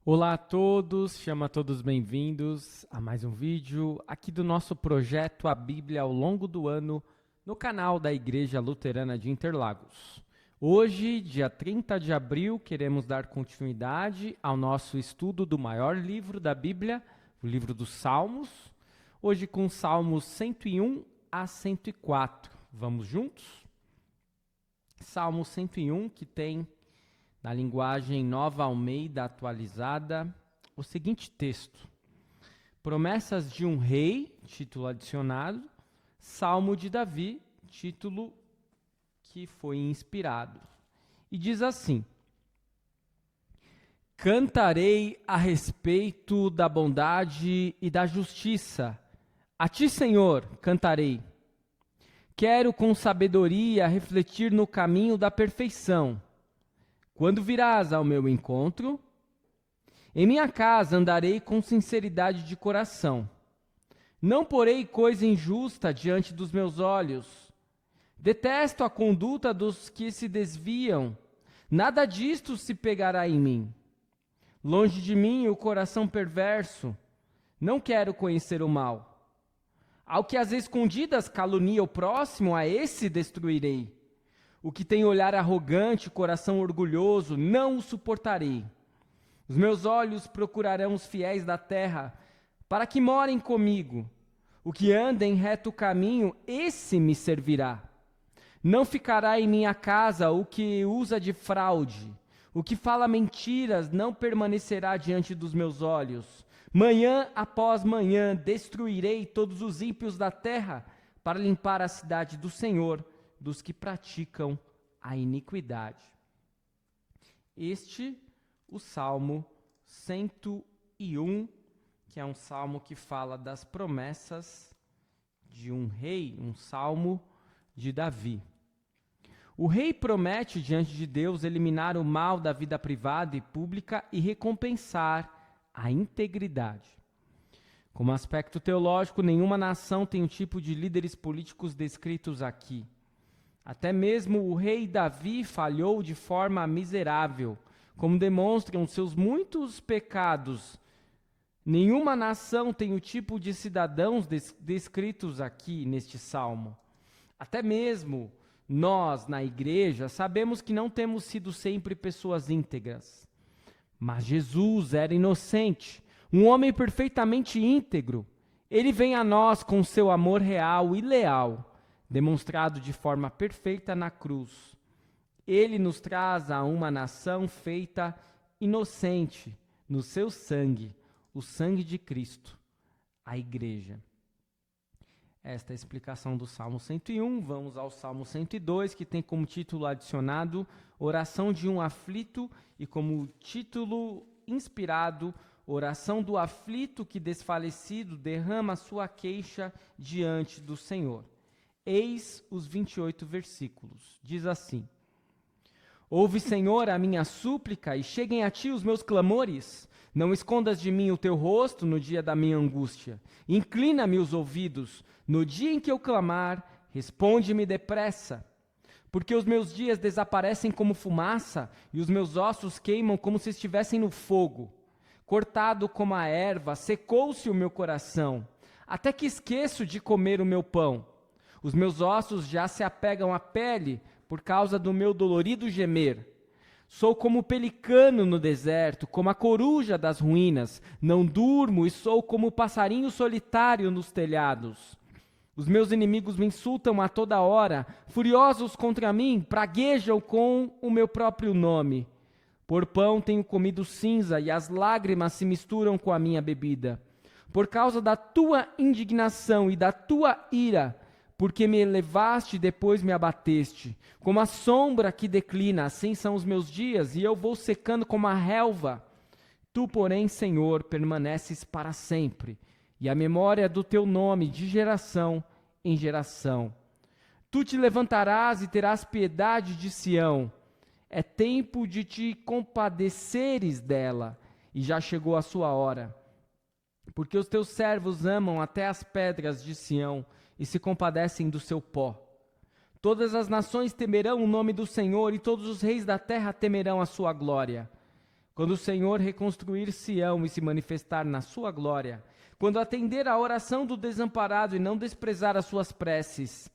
Olá a todos, chama todos bem-vindos a mais um vídeo aqui do nosso projeto A Bíblia ao longo do ano no canal da Igreja Luterana de Interlagos. Hoje, dia 30 de abril, queremos dar continuidade ao nosso estudo do maior livro da Bíblia, o livro dos Salmos, hoje com Salmos 101 a 104. Vamos juntos? Salmo 101, que tem na linguagem Nova Almeida atualizada, o seguinte texto: Promessas de um rei, título adicionado, Salmo de Davi, título que foi inspirado. E diz assim: Cantarei a respeito da bondade e da justiça. A ti, Senhor, cantarei. Quero com sabedoria refletir no caminho da perfeição. Quando virás ao meu encontro, em minha casa andarei com sinceridade de coração. Não porei coisa injusta diante dos meus olhos. Detesto a conduta dos que se desviam. Nada disto se pegará em mim. Longe de mim o coração perverso. Não quero conhecer o mal. Ao que às escondidas calunia o próximo, a esse destruirei. O que tem olhar arrogante, coração orgulhoso, não o suportarei. Os meus olhos procurarão os fiéis da terra, para que morem comigo. O que anda em reto caminho, esse me servirá. Não ficará em minha casa o que usa de fraude. O que fala mentiras não permanecerá diante dos meus olhos. Manhã após manhã destruirei todos os ímpios da terra, para limpar a cidade do Senhor, dos que praticam a iniquidade. O Salmo 101, que é um salmo que fala das promessas de um rei, um salmo de Davi. O rei promete diante de Deus eliminar o mal da vida privada e pública e recompensar a integridade. Como aspecto teológico, nenhuma nação tem o tipo de líderes políticos descritos aqui. Até mesmo o rei Davi falhou de forma miserável, como demonstram seus muitos pecados. Nenhuma nação tem o tipo de cidadãos descritos aqui neste salmo. Até mesmo nós, na igreja, sabemos que não temos sido sempre pessoas íntegras. Mas Jesus era inocente, um homem perfeitamente íntegro. Ele vem a nós com seu amor real e leal, demonstrado de forma perfeita na cruz. Ele nos traz a uma nação feita inocente no seu sangue, o sangue de Cristo, a igreja. Esta é a explicação do Salmo 101. Vamos ao Salmo 102, que tem como título adicionado Oração de um aflito e como título inspirado Oração do aflito que desfalecido derrama sua queixa diante do Senhor. Eis os 28 versículos. Diz assim: Ouve, Senhor, a minha súplica e cheguem a ti os meus clamores. Não escondas de mim o teu rosto no dia da minha angústia. Inclina-me os ouvidos. No dia em que eu clamar, responde-me depressa. Porque os meus dias desaparecem como fumaça e os meus ossos queimam como se estivessem no fogo. Cortado como a erva, secou-se o meu coração, até que esqueço de comer o meu pão. Os meus ossos já se apegam à pele por causa do meu dolorido gemer. Sou como o pelicano no deserto, como a coruja das ruínas. Não durmo e sou como o passarinho solitário nos telhados. Os meus inimigos me insultam a toda hora. Furiosos contra mim, praguejam com o meu próprio nome. Por pão tenho comido cinza e as lágrimas se misturam com a minha bebida. Por causa da tua indignação e da tua ira, porque me elevaste e depois me abateste. Como a sombra que declina, assim são os meus dias, e eu vou secando como a relva. Tu, porém, Senhor, permaneces para sempre, e a memória do teu nome de geração em geração. Tu te levantarás e terás piedade de Sião. É tempo de te compadeceres dela, e já chegou a sua hora. Porque os teus servos amam até as pedras de Sião, e se compadecem do seu pó. Todas as nações temerão o nome do Senhor, e todos os reis da terra temerão a sua glória. Quando o Senhor reconstruir Sião e se manifestar na sua glória, quando atender à oração do desamparado e não desprezar as suas preces,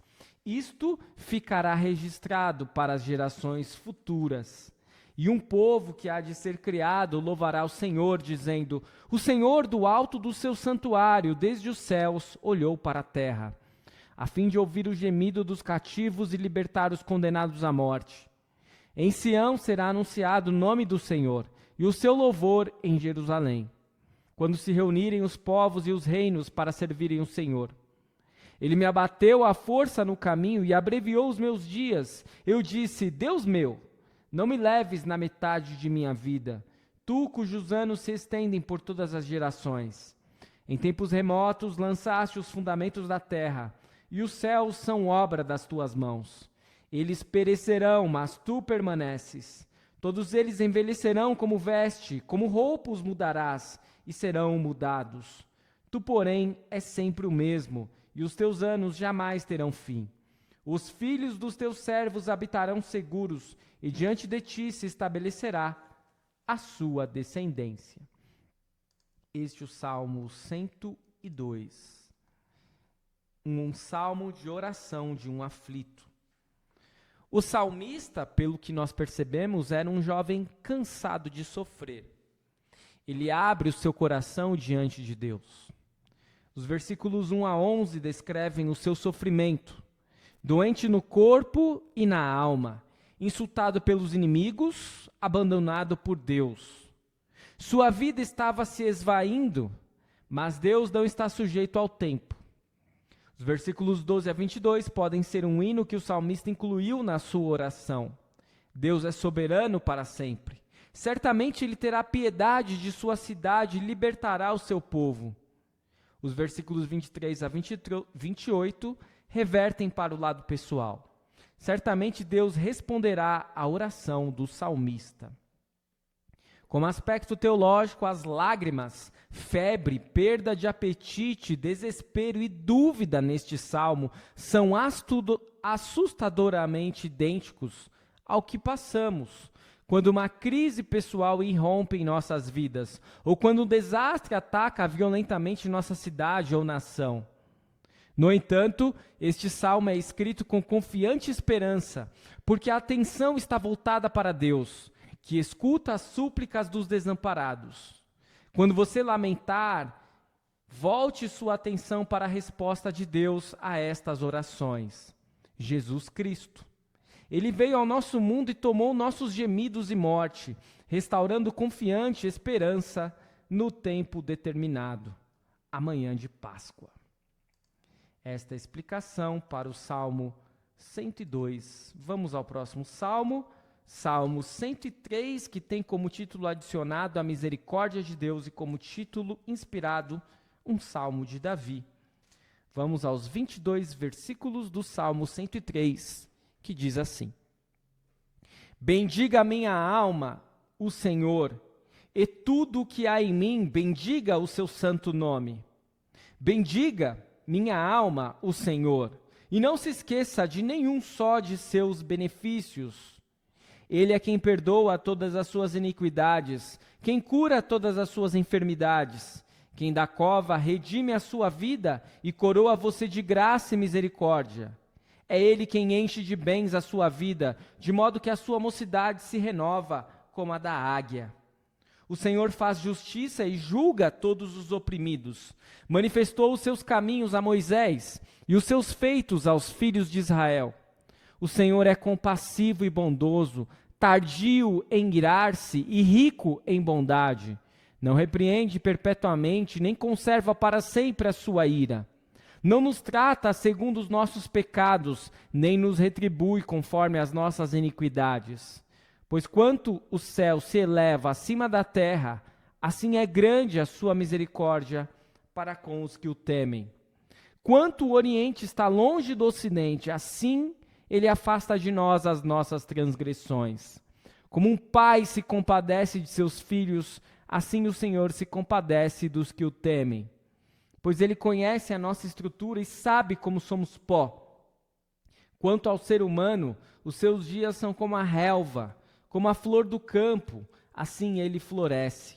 isto ficará registrado para as gerações futuras. E um povo que há de ser criado louvará o Senhor, dizendo: o Senhor do alto do seu santuário, desde os céus, olhou para a terra, a fim de ouvir o gemido dos cativos e libertar os condenados à morte. Em Sião será anunciado o nome do Senhor, e o seu louvor em Jerusalém, quando se reunirem os povos e os reinos para servirem o Senhor. Ele me abateu à força no caminho e abreviou os meus dias. Eu disse: Deus meu, não me leves na metade de minha vida, tu cujos anos se estendem por todas as gerações. Em tempos remotos lançaste os fundamentos da terra, e os céus são obra das tuas mãos. Eles perecerão, mas tu permaneces. Todos eles envelhecerão como veste, como roupa os mudarás, e serão mudados. Tu, porém, és sempre o mesmo, e os teus anos jamais terão fim. Os filhos dos teus servos habitarão seguros, e diante de ti se estabelecerá a sua descendência. Este é o Salmo 102. Um salmo de oração de um aflito. O salmista, pelo que nós percebemos, era um jovem cansado de sofrer. Ele abre o seu coração diante de Deus. Os versículos 1 a 11 descrevem o seu sofrimento. Doente no corpo e na alma, insultado pelos inimigos, abandonado por Deus. Sua vida estava se esvaindo, mas Deus não está sujeito ao tempo. Os versículos 12 a 22 podem ser um hino que o salmista incluiu na sua oração. Deus é soberano para sempre. Certamente ele terá piedade de sua cidade e libertará o seu povo. Os versículos 23 a 28 revertem para o lado pessoal. Certamente Deus responderá à oração do salmista. Como aspecto teológico, as lágrimas, febre, perda de apetite, desespero e dúvida neste salmo são assustadoramente idênticos ao que passamos quando uma crise pessoal irrompe em nossas vidas, ou quando um desastre ataca violentamente nossa cidade ou nação. No entanto, este salmo é escrito com confiante esperança, porque a atenção está voltada para Deus, que escuta as súplicas dos desamparados. Quando você lamentar, volte sua atenção para a resposta de Deus a estas orações. Jesus Cristo. Ele veio ao nosso mundo e tomou nossos gemidos e morte, restaurando confiante esperança no tempo determinado, amanhã de Páscoa. Esta é a explicação para o Salmo 102. Vamos ao próximo Salmo. Salmo 103, que tem como título adicionado a misericórdia de Deus e como título inspirado um Salmo de Davi. Vamos aos 22 versículos do Salmo 103, que diz assim: Bendiga a minha alma o Senhor, e tudo o que há em mim, bendiga o seu santo nome. Bendiga, minha alma, o Senhor, e não se esqueça de nenhum só de seus benefícios. Ele é quem perdoa todas as suas iniquidades, quem cura todas as suas enfermidades, quem da cova redime a sua vida e coroa você de graça e misericórdia. É Ele quem enche de bens a sua vida, de modo que a sua mocidade se renova como a da águia. O Senhor faz justiça e julga todos os oprimidos. Manifestou os seus caminhos a Moisés e os seus feitos aos filhos de Israel. O Senhor é compassivo e bondoso, tardio em irar-se e rico em bondade. Não repreende perpetuamente, nem conserva para sempre a sua ira. Não nos trata segundo os nossos pecados, nem nos retribui conforme as nossas iniquidades. Pois quanto o céu se eleva acima da terra, assim é grande a sua misericórdia para com os que o temem. Quanto o Oriente está longe do Ocidente, assim Ele afasta de nós as nossas transgressões. Como um pai se compadece de seus filhos, assim o Senhor se compadece dos que o temem. Pois Ele conhece a nossa estrutura e sabe como somos pó. Quanto ao ser humano, os seus dias são como a relva, como a flor do campo. assim ele floresce.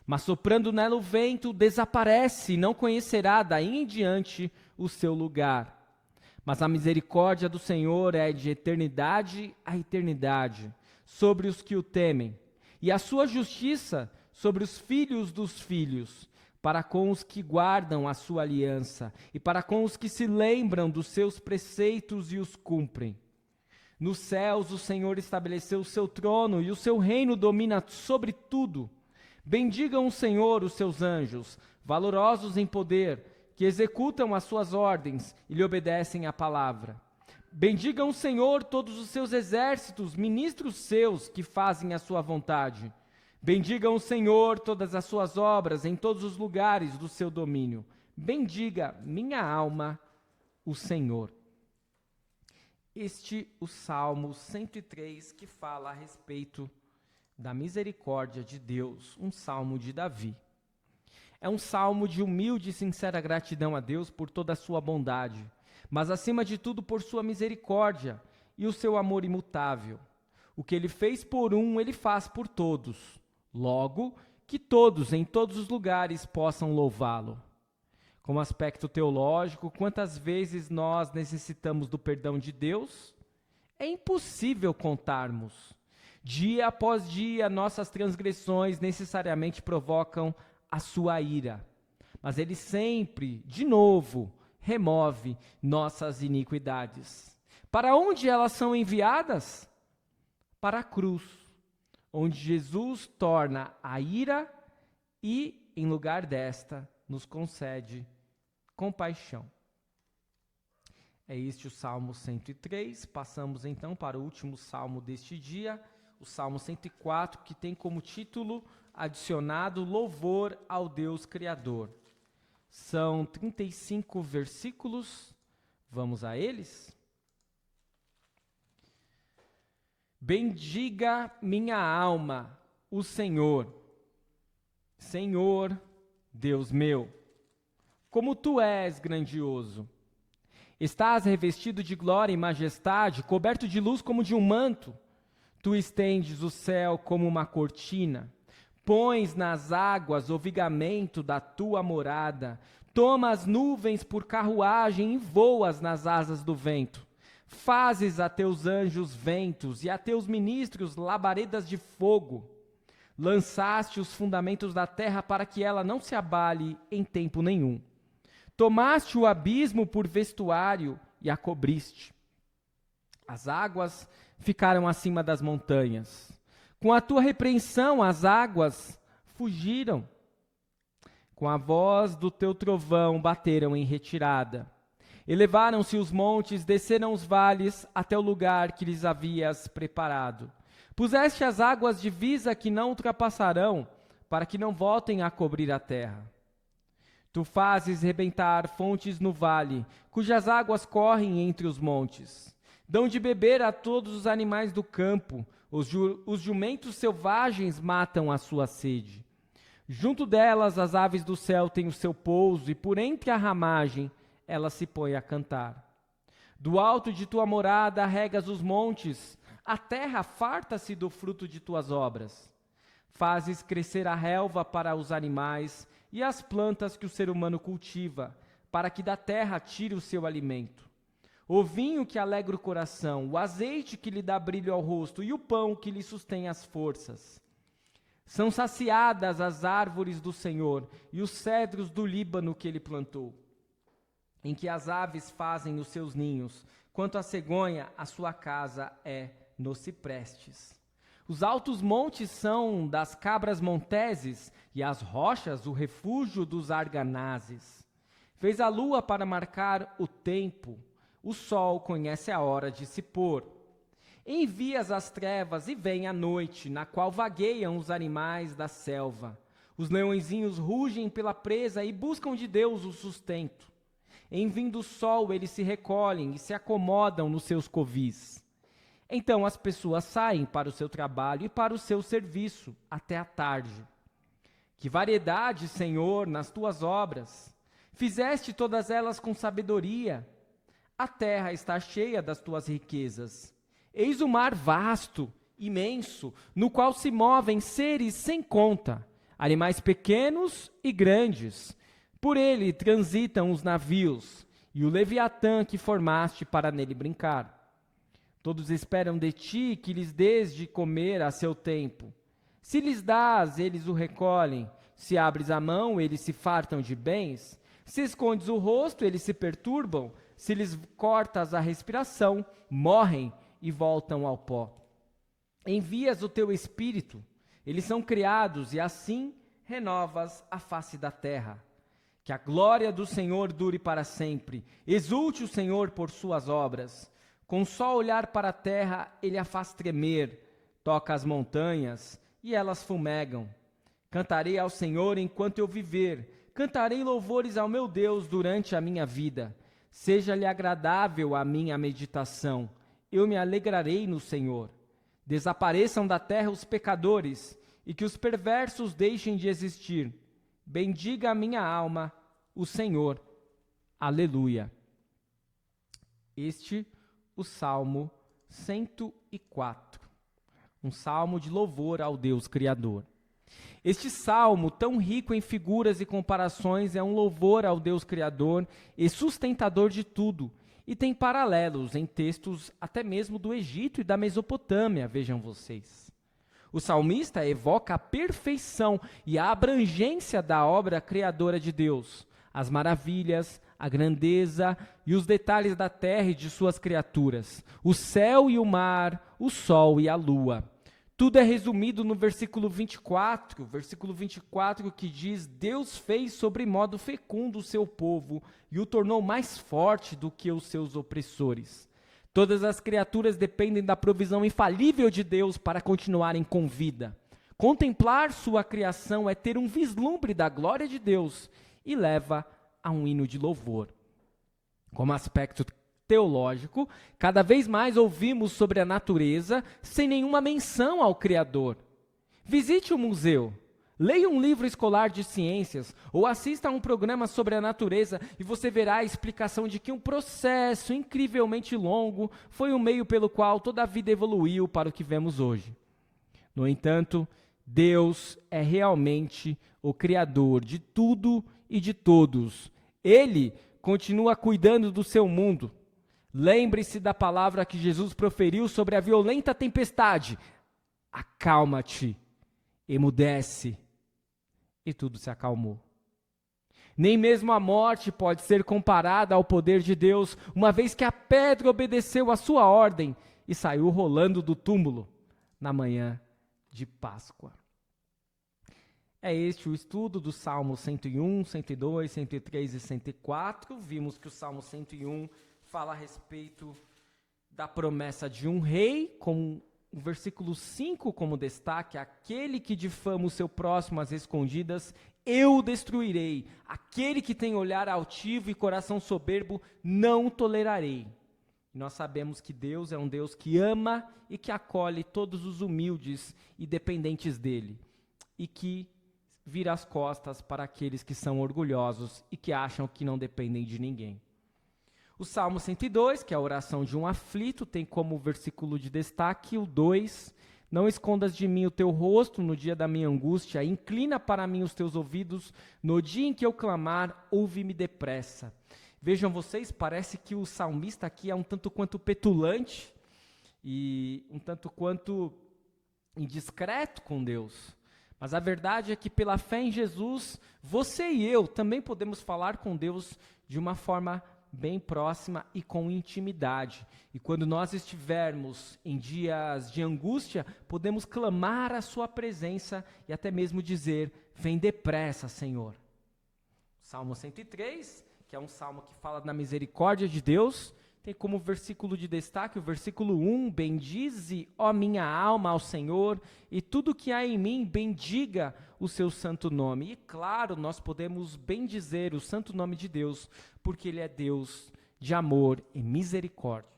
Mas soprando nela o vento, desaparece, e não conhecerá daí em diante o seu lugar. Mas a misericórdia do Senhor é de eternidade a eternidade, sobre os que o temem, e a sua justiça sobre os filhos dos filhos, para com os que guardam a sua aliança, e para com os que se lembram dos seus preceitos e os cumprem. Nos céus o Senhor estabeleceu o seu trono, e o seu reino domina sobre tudo. Bendigam o Senhor os seus anjos, valorosos em poder, que executam as suas ordens e lhe obedecem à palavra. Bendigam o Senhor todos os seus exércitos, ministros seus que fazem a sua vontade. Bendigam o Senhor todas as suas obras em todos os lugares do seu domínio. Bendiga, minha alma, o Senhor. O Salmo 103, que fala a respeito da misericórdia de Deus, um salmo de Davi. É um salmo de humilde e sincera gratidão a Deus por toda a sua bondade, mas acima de tudo por sua misericórdia e o seu amor imutável. O que ele fez por um, ele faz por todos. Logo, que todos, em todos os lugares, possam louvá-lo. Como aspecto teológico, quantas vezes nós necessitamos do perdão de Deus? É impossível contarmos. Dia após dia, nossas transgressões necessariamente provocam a sua ira. Mas ele sempre, de novo, remove nossas iniquidades. Para onde elas são enviadas? Para a cruz, onde Jesus torna a ira e, em lugar desta, nos concede compaixão. É este o Salmo 103. Passamos então para o último salmo deste dia, o Salmo 104, que tem como título adicionado Louvor ao Deus Criador. São 35 versículos, vamos a eles? Bendiga minha alma o Senhor. Senhor, Deus meu, como tu és grandioso. Estás revestido de glória e majestade, coberto de luz como de um manto. Tu estendes o céu como uma cortina, pões nas águas o vigamento da tua morada, toma as nuvens por carruagem e voas nas asas do vento. Fazes a teus anjos ventos e a teus ministros labaredas de fogo. Lançaste os fundamentos da terra para que ela não se abale em tempo nenhum. Tomaste o abismo por vestuário e a cobriste. As águas ficaram acima das montanhas. Com a tua repreensão, as águas fugiram. Com a voz do teu trovão, bateram em retirada. Elevaram-se os montes, desceram os vales, até o lugar que lhes havias preparado. Puseste as águas divisa que não ultrapassarão, para que não voltem a cobrir a terra. Tu fazes rebentar fontes no vale, cujas águas correm entre os montes. Dão de beber a todos os animais do campo, os jumentos selvagens matam a sua sede. Junto delas as aves do céu têm o seu pouso, e por entre a ramagem elas se põem a cantar. Do alto de tua morada regas os montes, a terra farta-se do fruto de tuas obras. Fazes crescer a relva para os animais e as plantas que o ser humano cultiva, para que da terra tire o seu alimento. O vinho que alegra o coração, o azeite que lhe dá brilho ao rosto e o pão que lhe sustém as forças. São saciadas as árvores do Senhor e os cedros do Líbano que ele plantou, em que as aves fazem os seus ninhos, quanto a cegonha, a sua casa é nos ciprestes. Os altos montes são das cabras monteses, e as rochas o refúgio dos arganazes. Fez a lua para marcar o tempo, o sol conhece a hora de se pôr. Envias as trevas e vem a noite, na qual vagueiam os animais da selva. Os leõezinhos rugem pela presa e buscam de Deus o sustento. Em vindo o sol, eles se recolhem e se acomodam nos seus covis. Então as pessoas saem para o seu trabalho e para o seu serviço, até a tarde. Que variedade, Senhor, nas tuas obras! Fizeste todas elas com sabedoria. A terra está cheia das tuas riquezas. Eis o mar vasto, imenso, no qual se movem seres sem conta, animais pequenos e grandes. Por ele transitam os navios, e o Leviatã que formaste para nele brincar. Todos esperam de ti que lhes dês de comer a seu tempo. Se lhes dás, eles o recolhem. Se abres a mão, eles se fartam de bens. Se escondes o rosto, eles se perturbam. Se lhes cortas a respiração, morrem e voltam ao pó. Envias o teu espírito, eles são criados, e assim renovas a face da terra. Que a glória do Senhor dure para sempre. Exulte o Senhor por suas obras. Com só olhar para a terra, ele a faz tremer. Toca as montanhas, e elas fumegam. Cantarei ao Senhor enquanto eu viver. Cantarei louvores ao meu Deus durante a minha vida. Seja-lhe agradável a minha meditação. Eu me alegrarei no Senhor. Desapareçam da terra os pecadores, e que os perversos deixem de existir. Bendiga a minha alma, o Senhor. Aleluia. O Salmo 104. Um salmo de louvor ao Deus Criador. Este salmo, tão rico em figuras e comparações, é um louvor ao Deus Criador e sustentador de tudo, e tem paralelos em textos até mesmo do Egito e da Mesopotâmia, vejam vocês. O salmista evoca a perfeição e a abrangência da obra criadora de Deus, as maravilhas, a grandeza e os detalhes da terra e de suas criaturas, o céu e o mar, o sol e a lua. Tudo é resumido no versículo 24, que diz: Deus fez sobremodo fecundo o seu povo e o tornou mais forte do que os seus opressores. Todas as criaturas dependem da provisão infalível de Deus para continuarem com vida. Contemplar sua criação é ter um vislumbre da glória de Deus e leva a um hino de louvor. Como aspecto teológico, cada vez mais ouvimos sobre a natureza sem nenhuma menção ao Criador. Visite o museu, leia um livro escolar de ciências ou assista a um programa sobre a natureza e você verá a explicação de que um processo incrivelmente longo foi o meio pelo qual toda a vida evoluiu para o que vemos hoje. No entanto, Deus é realmente o Criador de tudo e de todos. Ele continua cuidando do seu mundo. Lembre-se da palavra que Jesus proferiu sobre a violenta tempestade. Acalma-te, emudece. E tudo se acalmou. Nem mesmo a morte pode ser comparada ao poder de Deus, uma vez que a pedra obedeceu à sua ordem e saiu rolando do túmulo na manhã de Páscoa. É este o estudo do Salmo 101, 102, 103 e 104. Vimos que o Salmo 101 fala a respeito da promessa de um rei, com o versículo 5 como destaque: aquele que difama o seu próximo às escondidas, eu o destruirei. Aquele que tem olhar altivo e coração soberbo, não tolerarei. E nós sabemos que Deus é um Deus que ama e que acolhe todos os humildes e dependentes dele, e que vira as costas para aqueles que são orgulhosos e que acham que não dependem de ninguém. O Salmo 102, que é a oração de um aflito, tem como versículo de destaque o 2: não escondas de mim o teu rosto no dia da minha angústia, inclina para mim os teus ouvidos, no dia em que eu clamar, ouve-me depressa. Vejam vocês, parece que o salmista aqui é um tanto quanto petulante e um tanto quanto indiscreto com Deus. Mas a verdade é que pela fé em Jesus, você e eu também podemos falar com Deus de uma forma bem próxima e com intimidade. E quando nós estivermos em dias de angústia, podemos clamar a sua presença e até mesmo dizer: vem depressa, Senhor. Salmo 103, que é um salmo que fala da misericórdia de Deus, tem como versículo de destaque o versículo 1: bendize, ó minha alma, ao Senhor, e tudo que há em mim, bendiga o seu santo nome. E claro, nós podemos bendizer o santo nome de Deus, porque Ele é Deus de amor e misericórdia.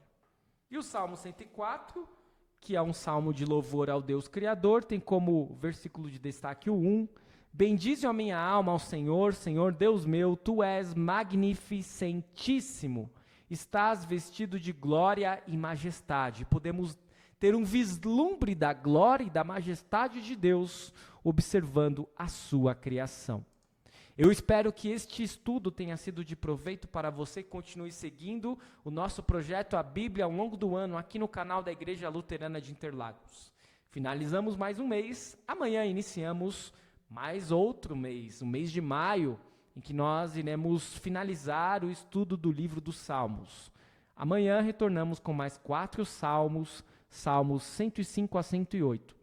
E o Salmo 104, que é um salmo de louvor ao Deus Criador, tem como versículo de destaque o 1: bendize, ó minha alma, ao Senhor, Senhor Deus meu, Tu és magnificentíssimo. Estás vestido de glória e majestade. Podemos ter um vislumbre da glória e da majestade de Deus, observando a sua criação. Eu espero que este estudo tenha sido de proveito para você e continue seguindo o nosso projeto A Bíblia ao longo do ano aqui no canal da Igreja Luterana de Interlagos. Finalizamos mais um mês, amanhã iniciamos mais outro mês, o mês de maio, em que nós iremos finalizar o estudo do livro dos Salmos. Amanhã retornamos com mais 4 salmos, Salmos 105 a 108.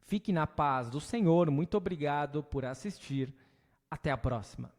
Fique na paz do Senhor, muito obrigado por assistir. Até a próxima.